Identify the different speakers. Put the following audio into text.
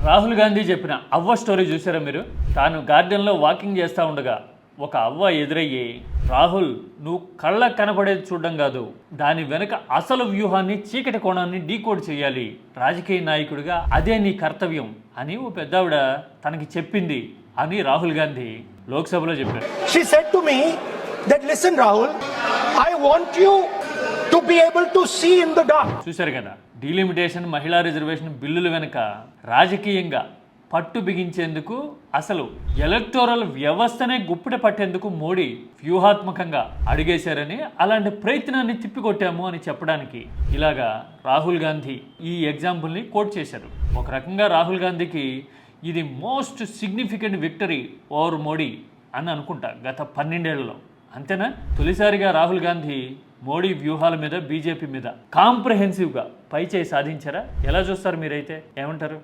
Speaker 1: రాహుల్ గాంధీ చెప్పిన అవ్వ స్టోరీ చూసారా మీరు? తాను గార్డెన్లో వాకింగ్ చేస్తూ ఉండగా ఒక అవ్వ ఎదురయ్యి, రాహుల్ నువ్వు కళ్ళకు కనపడేది చూడడం కాదు, దాని వెనుక అసలు వ్యూహాన్ని, చీకటి కోణాన్ని డీకోడ్ చేయాలి, రాజకీయ నాయకుడిగా అదే నీ కర్తవ్యం అని ఓ పెద్దావిడ తనకి చెప్పింది అని రాహుల్ గాంధీ లోక్సభలో చెప్పారు.
Speaker 2: She said to me that listen Rahul, I want you to be able to see in the dark.
Speaker 1: చూశారు కదా, డీలిమిటేషన్, మహిళా రిజర్వేషన్ బిల్లుల వెనుక రాజకీయంగా పట్టు బిగించేందుకు, అసలు ఎలక్టోరల్ వ్యవస్థనే గుప్పిట పట్టేందుకు మోడీ వ్యూహాత్మకంగా అడిగేశారని, అలాంటి ప్రయత్నాన్ని తిప్పికొట్టాము అని చెప్పడానికి ఇలాగా రాహుల్ గాంధీ ఈ ఎగ్జాంపుల్ని కోట్ చేశారు. ఒక రకంగా రాహుల్ గాంధీకి ఇది most significant victory over Modi అని అనుకుంటా గత 12 ఏళ్లలో. అంతేనా? తొలిసారిగా రాహుల్ గాంధీ మోడీ వ్యూహాల మీద, బీజేపీ మీద కాంప్రహెన్సివ్గా పైచేయి సాధించారా? ఎలా చూస్తారు మీరైతే? ఏమంటారు?